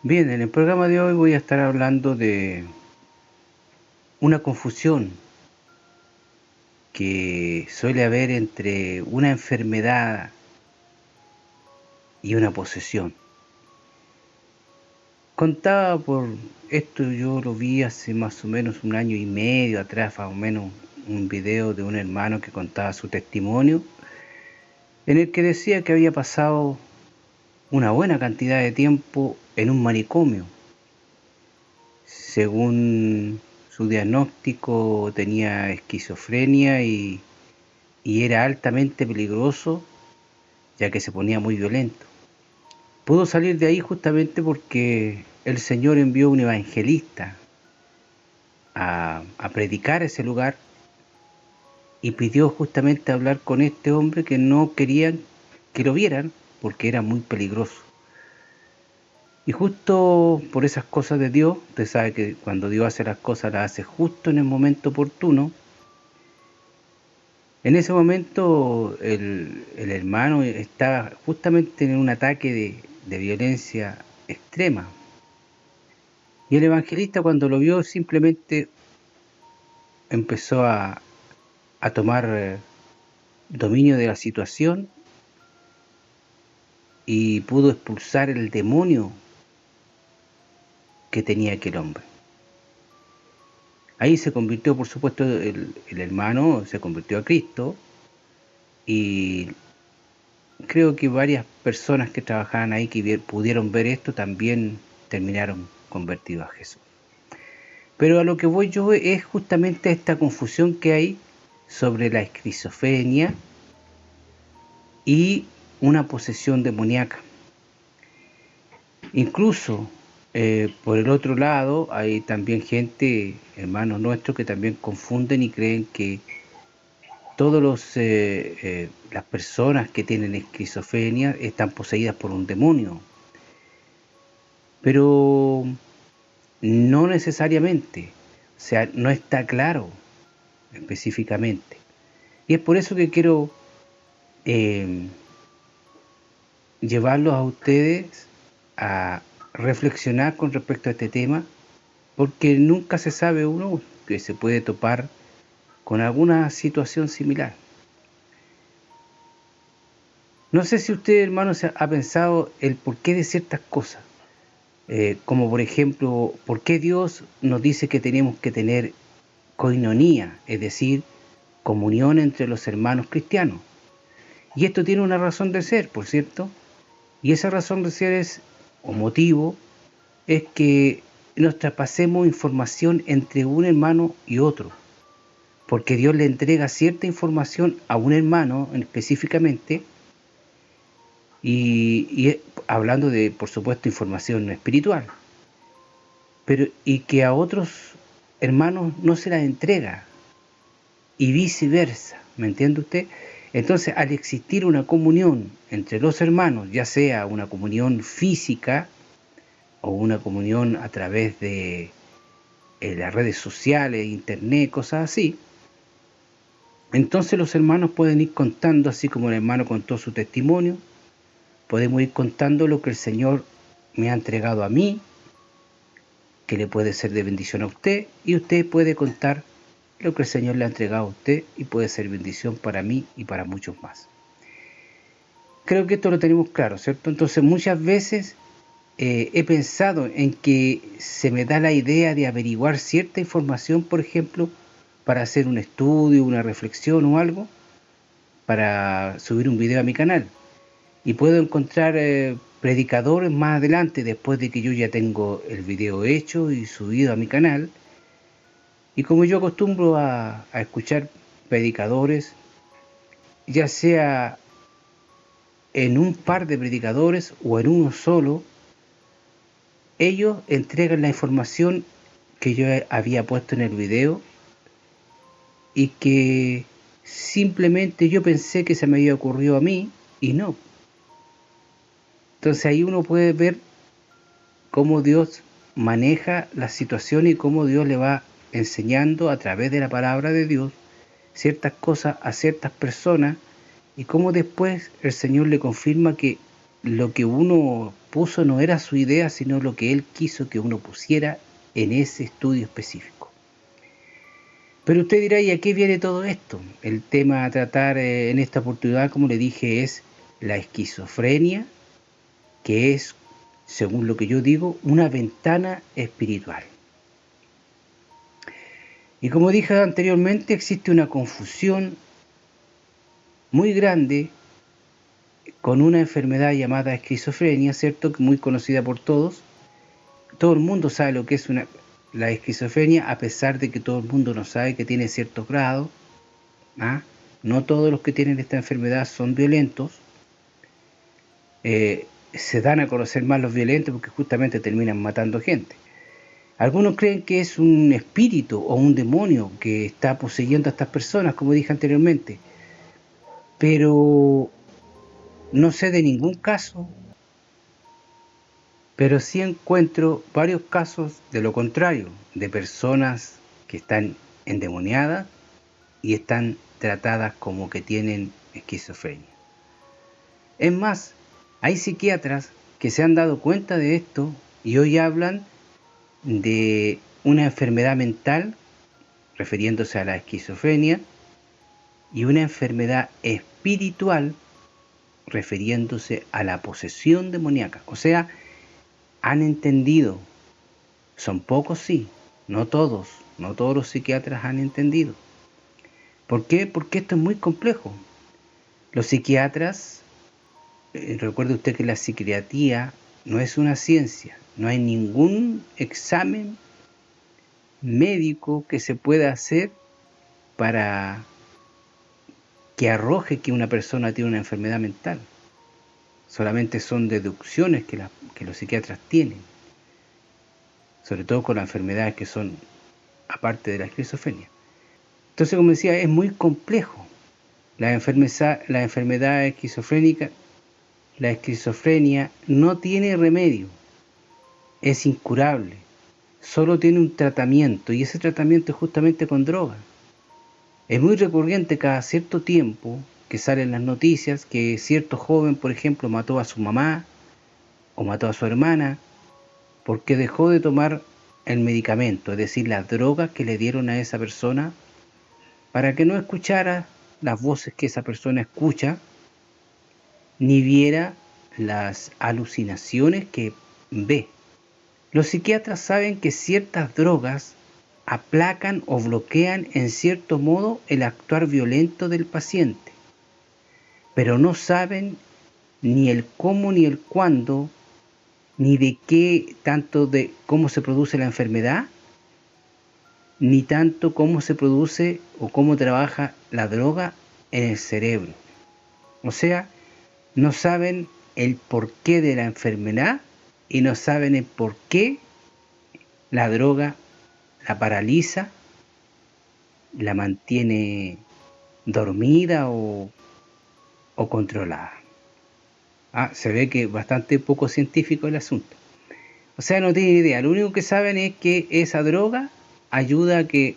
Bien, en el programa de hoy voy a estar hablando de una confusión que suele haber entre una enfermedad y una posesión. Contaba por esto, yo lo vi hace más o menos un año y medio atrás, más o menos, un video de un hermano que contaba su testimonio, en el que decía que había pasado una buena cantidad de tiempo en un manicomio. Según su diagnóstico, tenía esquizofrenia y era altamente peligroso, ya que se ponía muy violento. Pudo salir de ahí justamente porque el Señor envió un evangelista a predicar ese lugar y pidió justamente hablar con este hombre que no querían que lo vieran porque era muy peligroso. Y justo por esas cosas de Dios, usted sabe que cuando Dios hace las cosas las hace justo en el momento oportuno. En ese momento el hermano estaba justamente en un ataque de violencia extrema. Y el evangelista, cuando lo vio, simplemente empezó a tomar dominio de la situación y pudo expulsar el demonio que tenía aquel hombre. Ahí se convirtió, por supuesto, el hermano se convirtió a Cristo, y creo que varias personas que trabajaban ahí, que pudieron ver esto, también terminaron convertidos a Jesús. Pero a lo que voy yo es justamente esta confusión que hay sobre la esquizofrenia y una posesión demoníaca. Incluso por el otro lado hay también gente, hermanos nuestros, que también confunden y creen que todos las personas que tienen esquizofrenia están poseídas por un demonio, pero no necesariamente, o sea, no está claro específicamente. Y es por eso que quiero eh, llevarlos a ustedes a reflexionar con respecto a este tema, porque nunca se sabe uno que se puede topar con alguna situación similar. No sé si usted, hermano, se ha pensado el porqué de ciertas cosas, como por ejemplo, por qué Dios nos dice que tenemos que tener coinonía, es decir, comunión entre los hermanos cristianos. Y esto tiene una razón de ser, por cierto, y esa razón de ser es, o motivo, es que nos traspasemos información entre un hermano y otro, porque Dios le entrega cierta información a un hermano específicamente, y hablando de, por supuesto, información espiritual, pero y que a otros hermanos no se la entrega, y viceversa, ¿me entiende usted? Entonces, al existir una comunión entre los hermanos, ya sea una comunión física o una comunión a través de las redes sociales, internet, cosas así, entonces los hermanos pueden ir contando, así como el hermano contó su testimonio, podemos ir contando lo que el Señor me ha entregado a mí, que le puede ser de bendición a usted, y usted puede contar lo que el Señor le ha entregado a usted y puede ser bendición para mí y para muchos más. Creo que esto lo tenemos claro, ¿cierto? Entonces muchas veces he pensado en que se me da la idea de averiguar cierta información, por ejemplo, para hacer un estudio, una reflexión o algo, para subir un video a mi canal. Y puedo encontrar predicadores más adelante, después de que yo ya tengo el video hecho y subido a mi canal. Y como yo acostumbro a escuchar predicadores, ya sea en un par de predicadores o en uno solo, ellos entregan la información que yo había puesto en el video y que simplemente yo pensé que se me había ocurrido a mí y no. Entonces ahí uno puede ver cómo Dios maneja la situación y cómo Dios le va enseñando a través de la palabra de Dios ciertas cosas a ciertas personas, y cómo después el Señor le confirma que lo que uno puso no era su idea, sino lo que él quiso que uno pusiera en ese estudio específico. Pero usted dirá, ¿y a qué viene todo esto? El tema a tratar en esta oportunidad, como le dije, es la esquizofrenia, que es, según lo que yo digo, una ventana espiritual. Y como dije anteriormente, existe una confusión muy grande con una enfermedad llamada esquizofrenia, ¿cierto? Muy conocida por todos. Todo el mundo sabe lo que es la esquizofrenia, a pesar de que todo el mundo no sabe que tiene ciertos grados. ¿Ah? No todos los que tienen esta enfermedad son violentos. Se dan a conocer más los violentos porque justamente terminan matando gente. Algunos creen que es un espíritu o un demonio que está poseyendo a estas personas, como dije anteriormente. Pero no sé de ningún caso, pero sí encuentro varios casos de lo contrario, de personas que están endemoniadas y están tratadas como que tienen esquizofrenia. Es más, hay psiquiatras que se han dado cuenta de esto y hoy hablan de una enfermedad mental, refiriéndose a la esquizofrenia, y una enfermedad espiritual, refiriéndose a la posesión demoníaca. O sea, han entendido, son pocos sí, no todos los psiquiatras han entendido. ¿Por qué? Porque esto es muy complejo. Los psiquiatras, recuerde usted que la psiquiatría no es una ciencia, no hay ningún examen médico que se pueda hacer para que arroje que una persona tiene una enfermedad mental. Solamente son deducciones que los psiquiatras tienen, sobre todo con las enfermedades que son aparte de la esquizofrenia. Entonces, como decía, es muy complejo. La enfermedad esquizofrénica, la esquizofrenia no tiene remedio, es incurable, solo tiene un tratamiento y ese tratamiento es justamente con droga. Es muy recurrente cada cierto tiempo que salen las noticias que cierto joven, por ejemplo, mató a su mamá o mató a su hermana porque dejó de tomar el medicamento, es decir, las drogas que le dieron a esa persona para que no escuchara las voces que esa persona escucha, ni viera las alucinaciones que ve. Los psiquiatras saben que ciertas drogas aplacan o bloquean en cierto modo el actuar violento del paciente, pero no saben ni el cómo ni el cuándo, ni de qué, tanto de cómo se produce la enfermedad, ni tanto cómo se produce o cómo trabaja la droga en el cerebro. O sea, no saben el porqué de la enfermedad y no saben el porqué la droga la paraliza, la mantiene dormida o controlada. Se ve que es bastante poco científico el asunto. O sea, no tienen idea. Lo único que saben es que esa droga ayuda a que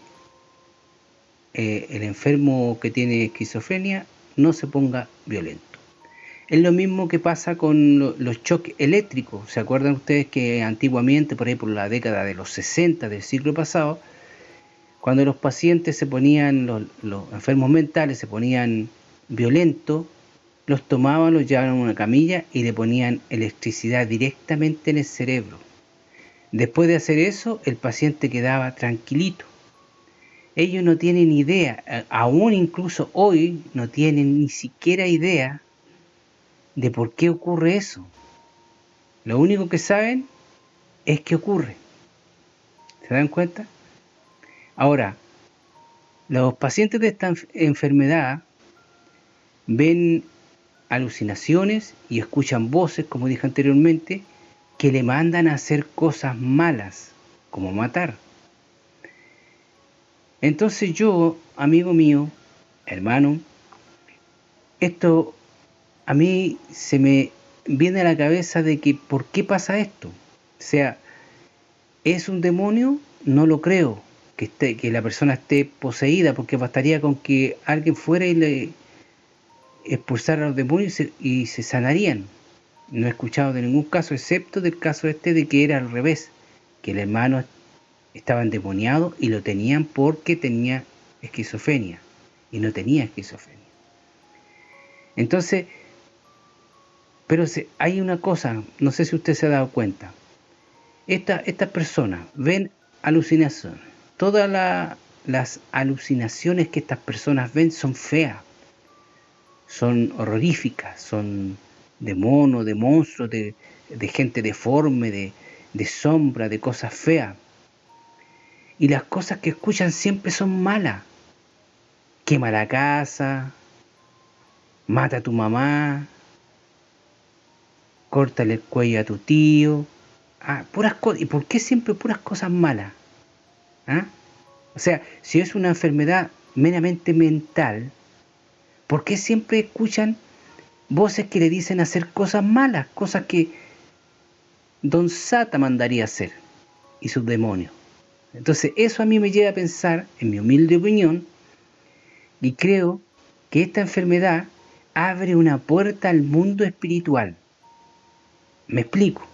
el enfermo que tiene esquizofrenia no se ponga violento. Es lo mismo que pasa con los choques eléctricos. ¿Se acuerdan ustedes que antiguamente, por ahí por la década de los 60 del siglo pasado, cuando los pacientes se ponían, los enfermos mentales se ponían violentos, los tomaban, los llevaban a una camilla y le ponían electricidad directamente en el cerebro? Después de hacer eso, el paciente quedaba tranquilito. Ellos no tienen idea, aún incluso hoy no tienen ni siquiera idea de por qué ocurre eso. Lo único que saben es que ocurre. ¿Se dan cuenta? Ahora, los pacientes de esta enfermedad ven alucinaciones y escuchan voces, como dije anteriormente, que le mandan a hacer cosas malas, como matar. Entonces yo, amigo mío, hermano, esto a mí se me viene a la cabeza de que ¿por qué pasa esto? O sea, ¿es un demonio? No lo creo, que la persona esté poseída, porque bastaría con que alguien fuera y le expulsara a los demonios y se sanarían. No he escuchado de ningún caso, excepto del caso este de que era al revés, que el hermano estaba endemoniado y lo tenían porque tenía esquizofrenia, y no tenía esquizofrenia. Entonces, pero hay una cosa, no sé si usted se ha dado cuenta. Estas personas ven alucinaciones. Todas las alucinaciones que estas personas ven son feas, son horroríficas, son de mono, de monstruos, de gente deforme, de sombra, de cosas feas. Y las cosas que escuchan siempre son malas. Quema la casa, mata a tu mamá, córtale el cuello a tu tío. Puras cosas. ¿Y por qué siempre puras cosas malas? ¿Ah? O sea, si es una enfermedad meramente mental, ¿por qué siempre escuchan voces que le dicen hacer cosas malas? Cosas que Don Sata mandaría hacer y sus demonios. Entonces eso a mí me lleva a pensar, en mi humilde opinión, y creo que esta enfermedad abre una puerta al mundo espiritual. Me explico.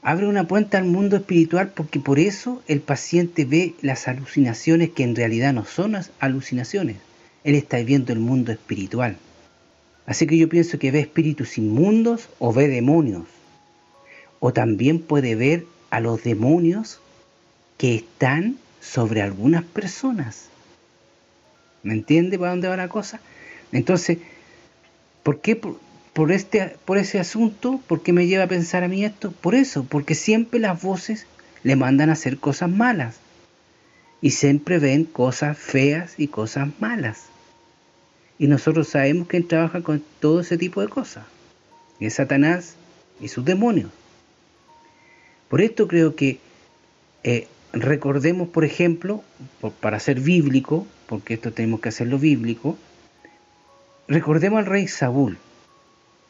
Abre una puerta al mundo espiritual porque por eso el paciente ve las alucinaciones que en realidad no son alucinaciones. Él está viendo el mundo espiritual. Así que yo pienso que ve espíritus inmundos o ve demonios. O también puede ver a los demonios que están sobre algunas personas. ¿Me entiende para dónde va la cosa? Entonces, ¿por qué por ese asunto? ¿Por qué me lleva a pensar a mí esto? Por eso, porque siempre las voces le mandan a hacer cosas malas. Y siempre ven cosas feas y cosas malas. Y nosotros sabemos que él trabaja con todo ese tipo de cosas. Es Satanás y sus demonios. Por esto creo que recordemos, por ejemplo, para ser bíblico, porque esto tenemos que hacerlo bíblico, recordemos al rey Saúl.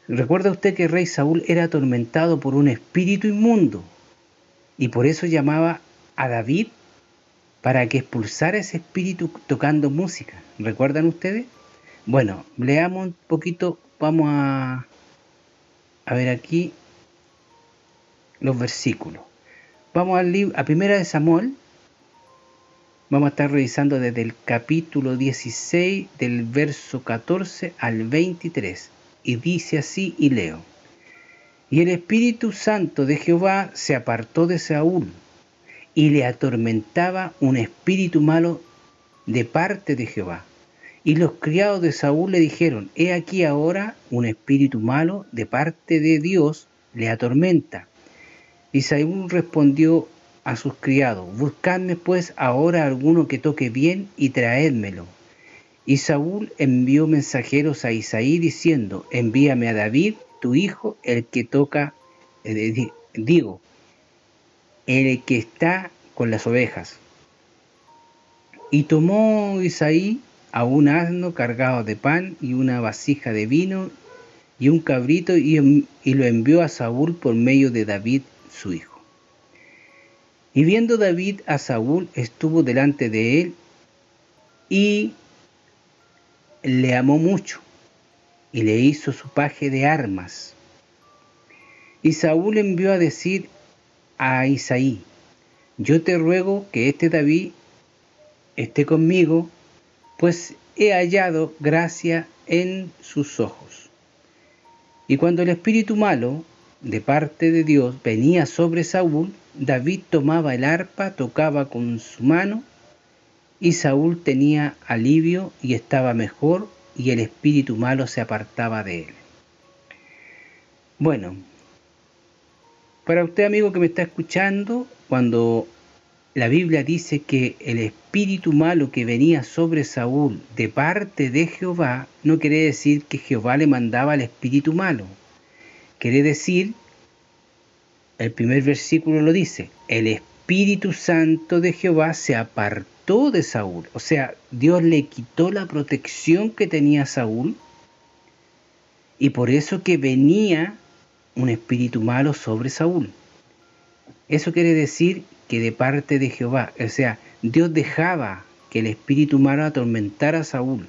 ¿Recuerda usted que el rey Saúl era atormentado por un espíritu inmundo? Y por eso llamaba a David para que expulsara ese espíritu tocando música. ¿Recuerdan ustedes? Bueno, leamos un poquito, vamos a ver aquí los versículos. Vamos a Primera de Samuel. Vamos a estar revisando desde el capítulo 16, del verso 14 al 23. Y dice así, y leo. Y el Espíritu Santo de Jehová se apartó de Saúl, y le atormentaba un espíritu malo de parte de Jehová. Y los criados de Saúl le dijeron, he aquí ahora un espíritu malo de parte de Dios le atormenta. Y Saúl respondió a sus criados, buscadme pues ahora alguno que toque bien y traédmelo. Y Saúl envió mensajeros a Isaí diciendo, envíame a David, tu hijo, el que toca, el que está con las ovejas. Y tomó Isaí a un asno cargado de pan y una vasija de vino y un cabrito y lo envió a Saúl por medio de David, su hijo. Y viendo David a Saúl, estuvo delante de él y le amó mucho y le hizo su paje de armas. Y Saúl envió a decir a Isaí, yo te ruego que este David esté conmigo, pues he hallado gracia en sus ojos. Y cuando el espíritu malo de parte de Dios venía sobre Saúl, David tomaba el arpa, tocaba con su mano, y Saúl tenía alivio y estaba mejor, y el espíritu malo se apartaba de él. Bueno, para usted, amigo que me está escuchando, cuando la Biblia dice que el espíritu malo que venía sobre Saúl de parte de Jehová, no quiere decir que Jehová le mandaba al espíritu malo. Quiere decir, el primer versículo lo dice, el Espíritu Santo de Jehová se apartó de Saúl. O sea, Dios le quitó la protección que tenía Saúl y por eso que venía un espíritu malo sobre Saúl. Eso quiere decir que de parte de Jehová, o sea, Dios dejaba que el espíritu malo atormentara a Saúl.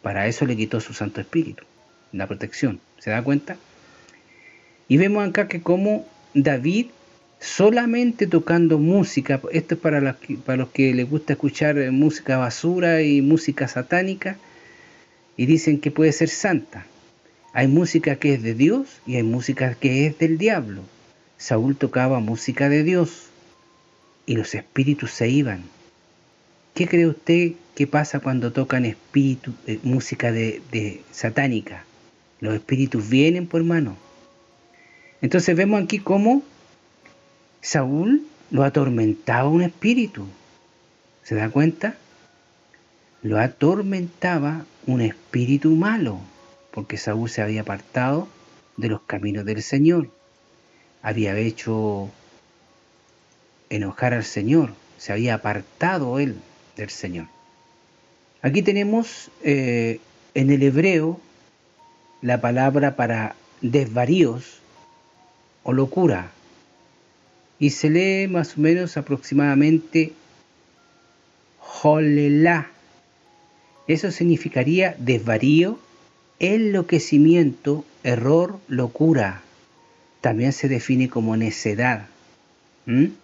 Para eso le quitó su Santo Espíritu, la protección. ¿Se da cuenta? Y vemos acá que como David, solamente tocando música, esto es para los que les gusta escuchar música basura y música satánica, y dicen que puede ser santa. Hay música que es de Dios y hay música que es del diablo. Saúl tocaba música de Dios y los espíritus se iban. ¿Qué cree usted que pasa cuando tocan música de satánica? Los espíritus vienen, por hermano. Entonces vemos aquí cómo Saúl lo atormentaba un espíritu. ¿Se da cuenta? Lo atormentaba un espíritu malo, porque Saúl se había apartado de los caminos del Señor. Había hecho enojar al Señor, se había apartado él del Señor. Aquí tenemos en el hebreo la palabra para desvaríos o locura, y se lee más o menos aproximadamente Jolelá. Eso significaría desvarío, enloquecimiento, error, locura. También se define como necedad. En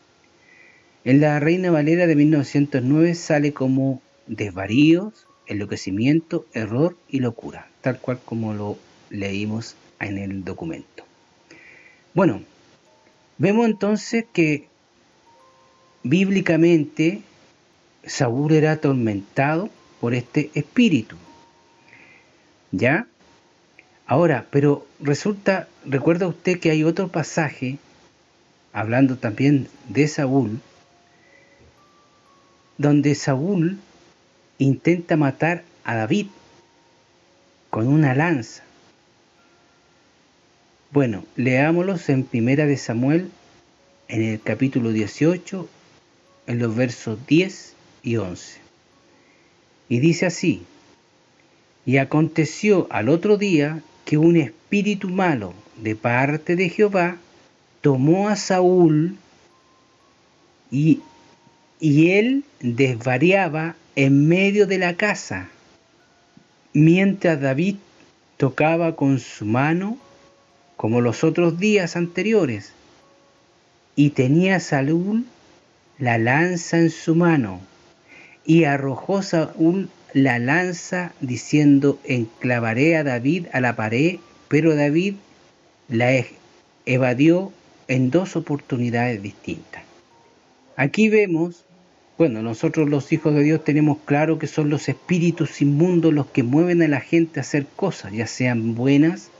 la Reina Valera de 1909 sale como desvaríos, enloquecimiento, error y locura, tal cual como lo leímos en el documento. Bueno, vemos entonces que bíblicamente Saúl era atormentado por este espíritu. ¿Ya? Ahora, pero recuerda usted que hay otro pasaje, hablando también de Saúl, donde Saúl intenta matar a David con una lanza. Bueno, leámoslos en 1 Samuel, en el capítulo 18, en los versos 10 y 11. Y dice así: y aconteció al otro día que un espíritu malo de parte de Jehová tomó a Saúl y él desvariaba en medio de la casa, mientras David tocaba con su mano como los otros días anteriores, y tenía Saúl la lanza en su mano, y arrojó Saúl la lanza diciendo: enclavaré a David a la pared, pero David la evadió en 2 oportunidades distintas. Aquí vemos, bueno, nosotros los hijos de Dios tenemos claro que son los espíritus inmundos los que mueven a la gente a hacer cosas, ya sean buenas,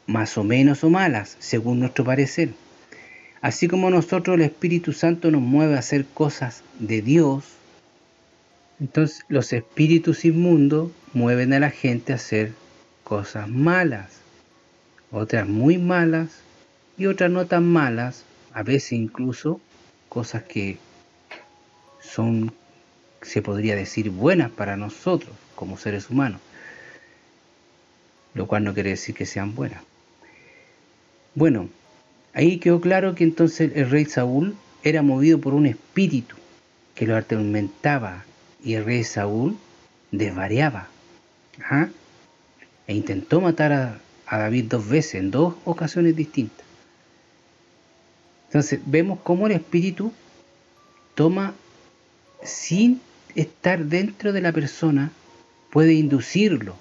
más o menos o malas, según nuestro parecer. Así como nosotros el Espíritu Santo nos mueve a hacer cosas de Dios, entonces los espíritus inmundos mueven a la gente a hacer cosas malas, otras muy malas y otras no tan malas, a veces incluso cosas que son, se podría decir, buenas para nosotros como seres humanos, lo cual no quiere decir que sean buenas. Bueno, ahí quedó claro que entonces el rey Saúl era movido por un espíritu que lo atormentaba, y el rey Saúl desvariaba. E intentó matar a David 2 veces, en 2 ocasiones distintas. Entonces vemos cómo el espíritu toma, sin estar dentro de la persona, puede inducirlo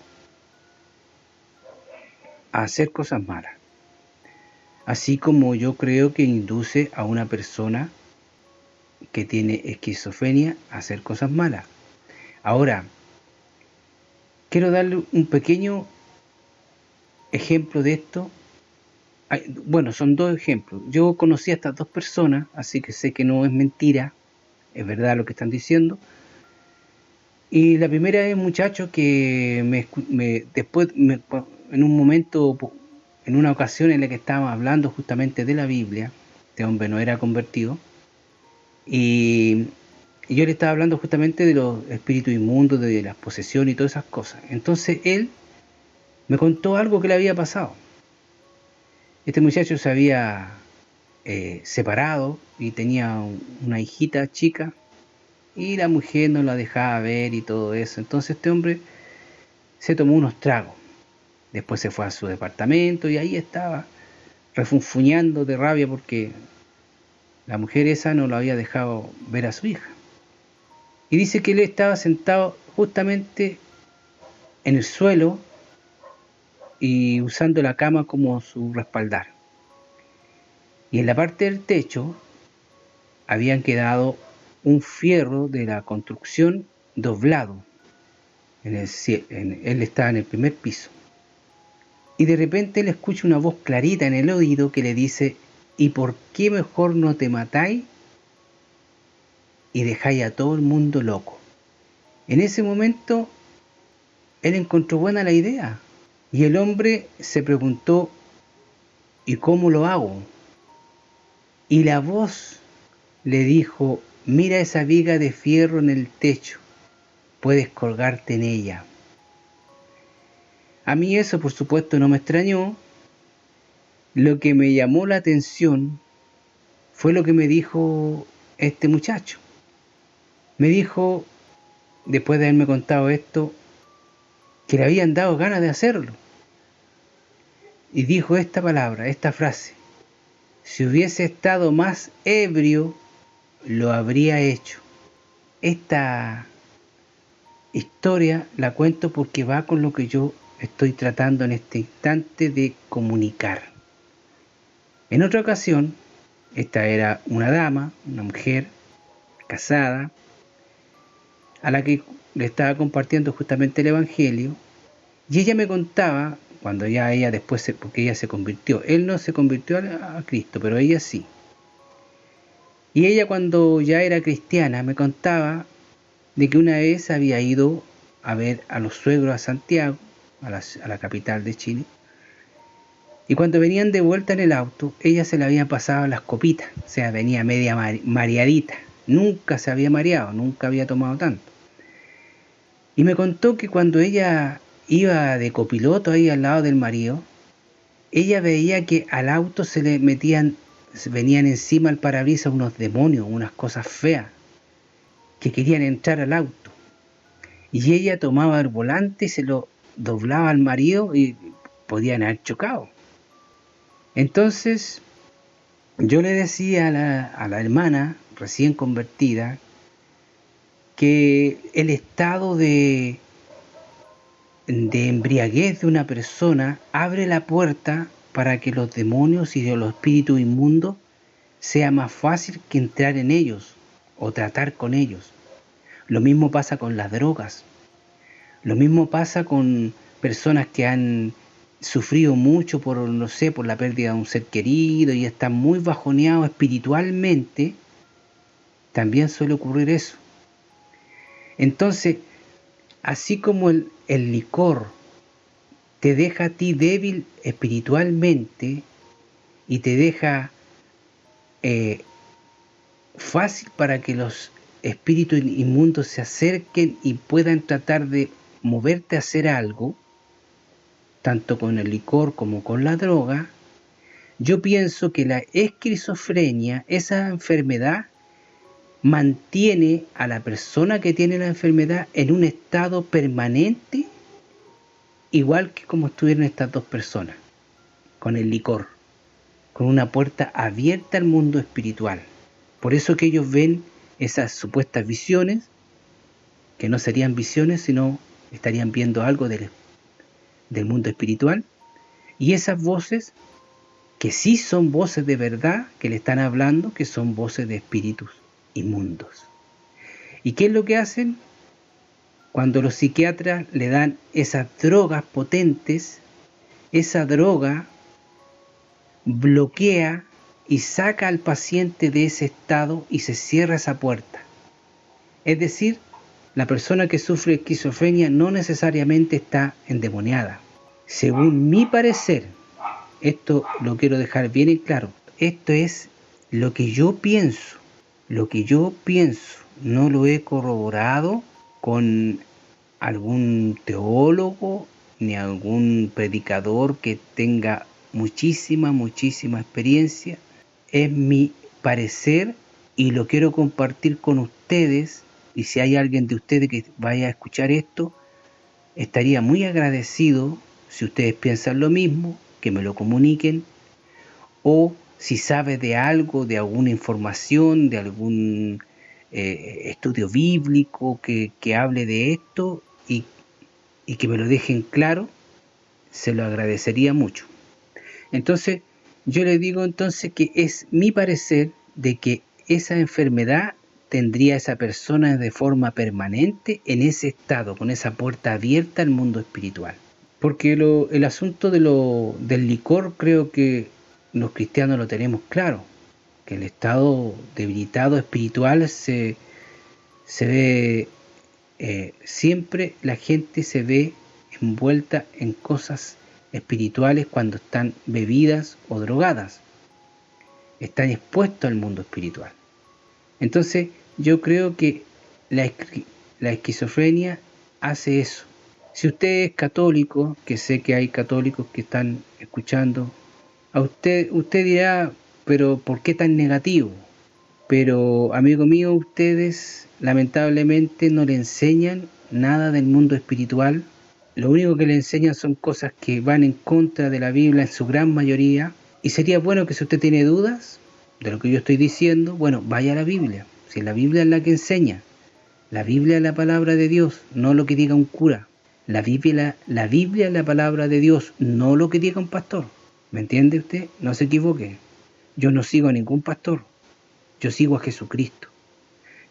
a hacer cosas malas. Así como yo creo que induce a una persona que tiene esquizofrenia a hacer cosas malas. Ahora, quiero darle un pequeño ejemplo de esto. Bueno, son 2 ejemplos. Yo conocí a estas 2 personas, así que sé que no es mentira, es verdad lo que están diciendo. Y la primera es un muchacho que en un momento, en una ocasión en la que estábamos hablando justamente de la Biblia, este hombre no era convertido, y yo le estaba hablando justamente de los espíritus inmundos, de las posesiones y todas esas cosas. Entonces él me contó algo que le había pasado. Este muchacho se había separado y tenía una hijita chica, y la mujer no la dejaba ver y todo eso. Entonces este hombre se tomó unos tragos, después se fue a su departamento y ahí estaba refunfuñando de rabia porque la mujer esa no lo había dejado ver a su hija. Y dice que él estaba sentado justamente en el suelo y usando la cama como su respaldar. Y en la parte del techo habían quedado un fierro de la construcción doblado. Él estaba en el primer piso. Y de repente él escucha una voz clarita en el oído que le dice: ¿y por qué mejor no te matáis y dejáis a todo el mundo loco? En ese momento él encontró buena la idea y el hombre se preguntó: ¿y cómo lo hago? Y la voz le dijo: mira esa viga de fierro en el techo, puedes colgarte en ella. A mí eso por supuesto no me extrañó. Lo que me llamó la atención fue lo que me dijo este muchacho. Me dijo, después de haberme contado esto, que le habían dado ganas de hacerlo. Y dijo esta palabra, esta frase: si hubiese estado más ebrio, lo habría hecho. Esta historia la cuento porque va con lo que yo estoy tratando en este instante de comunicar. En otra ocasión, esta era una dama, una mujer casada, a la que le estaba compartiendo justamente el Evangelio, y ella me contaba, cuando ya ella después, porque ella se convirtió, él no se convirtió a Cristo, pero ella sí. Y ella, cuando ya era cristiana, me contaba de que una vez había ido a ver a los suegros a Santiago, a la capital de Chile, y cuando venían de vuelta en el auto, ella se le había pasado las copitas, o sea, venía media mareadita, nunca se había mareado, nunca había tomado tanto. Y me contó que cuando ella iba de copiloto ahí al lado del marido, ella veía que al auto se le venían encima al parabrisas unos demonios, unas cosas feas, que querían entrar al auto. Y ella tomaba el volante y se lo doblaba al marido y podían haber chocado. Entonces yo le decía a la hermana recién convertida que el estado de embriaguez de una persona abre la puerta para que los demonios y los espíritus inmundos sea más fácil que entrar en ellos o tratar con ellos. Lo mismo pasa con las drogas. Lo mismo pasa con personas que han sufrido mucho por, no sé, por la pérdida de un ser querido y están muy bajoneados espiritualmente. También suele ocurrir eso. Entonces, así como el licor te deja a ti débil espiritualmente y te deja fácil para que los espíritus inmundos se acerquen y puedan tratar de moverte a hacer algo, tanto con el licor como con la droga, yo pienso que la esquizofrenia, esa enfermedad, mantiene a la persona que tiene la enfermedad en un estado permanente, igual que como estuvieron estas dos personas, con el licor, con una puerta abierta al mundo espiritual. Por eso que ellos ven esas supuestas visiones, que no serían visiones, sino estarían viendo algo del mundo espiritual, y esas voces, que sí son voces de verdad, que le están hablando, que son voces de espíritus inmundos. ¿Y qué es lo que hacen? Cuando los psiquiatras le dan esas drogas potentes, esa droga bloquea y saca al paciente de ese estado y se cierra esa puerta. Es decir, la persona que sufre esquizofrenia no necesariamente está endemoniada. Según mi parecer, esto lo quiero dejar bien en claro, esto es lo que yo pienso, no lo he corroborado con algún teólogo ni algún predicador que tenga muchísima experiencia. Es mi parecer y lo quiero compartir con ustedes, y si hay alguien de ustedes que vaya a escuchar esto, estaría muy agradecido si ustedes piensan lo mismo, que me lo comuniquen, o si sabe de algo, de alguna información, de algún estudio bíblico que hable de esto y que me lo dejen claro, se lo agradecería mucho. Entonces, yo le digo entonces que es mi parecer de que esa enfermedad tendría esa persona de forma permanente en ese estado, con esa puerta abierta al mundo espiritual. Porque el asunto del licor creo que los cristianos lo tenemos claro, que el estado debilitado espiritual se ve, siempre la gente se ve envuelta en cosas espirituales cuando están bebidas o drogadas, están expuestos al mundo espiritual. Entonces yo creo que la esquizofrenia hace eso. Si usted es católico, que sé que hay católicos que están escuchando, a usted dirá, pero ¿por qué tan negativo? Pero, amigo mío, ustedes lamentablemente no le enseñan nada del mundo espiritual. Lo único que le enseñan son cosas que van en contra de la Biblia en su gran mayoría. Y sería bueno que si usted tiene dudas de lo que yo estoy diciendo, bueno, vaya a la Biblia. Si la Biblia es la que enseña. La Biblia es la palabra de Dios, no lo que diga un cura. La Biblia es la palabra de Dios, no lo que diga un pastor. ¿Me entiende usted? No se equivoque. Yo no sigo a ningún pastor. Yo sigo a Jesucristo.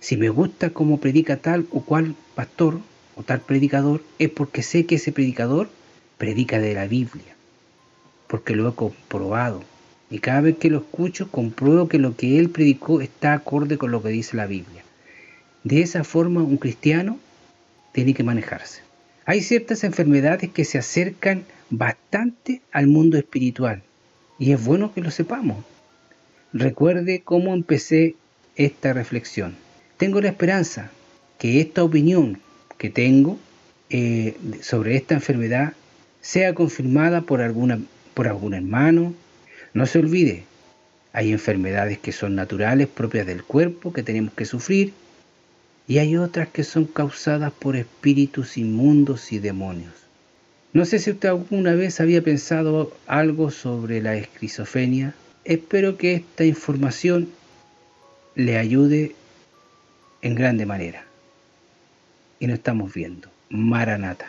Si me gusta cómo predica tal o cual pastor o tal predicador, es porque sé que ese predicador predica de la Biblia, porque lo he comprobado. Y cada vez que lo escucho, compruebo que lo que él predicó está acorde con lo que dice la Biblia. De esa forma, un cristiano tiene que manejarse. Hay ciertas enfermedades que se acercan bastante al mundo espiritual, y es bueno que lo sepamos. Recuerde cómo empecé esta reflexión. Tengo la esperanza que esta opinión que tengo sobre esta enfermedad sea confirmada por algún hermano. No se olvide, hay enfermedades que son naturales, propias del cuerpo, que tenemos que sufrir, y hay otras que son causadas por espíritus inmundos y demonios. No sé si usted alguna vez había pensado algo sobre la esquizofrenia. Espero que esta información le ayude en grande manera. Y nos estamos viendo. Maranata.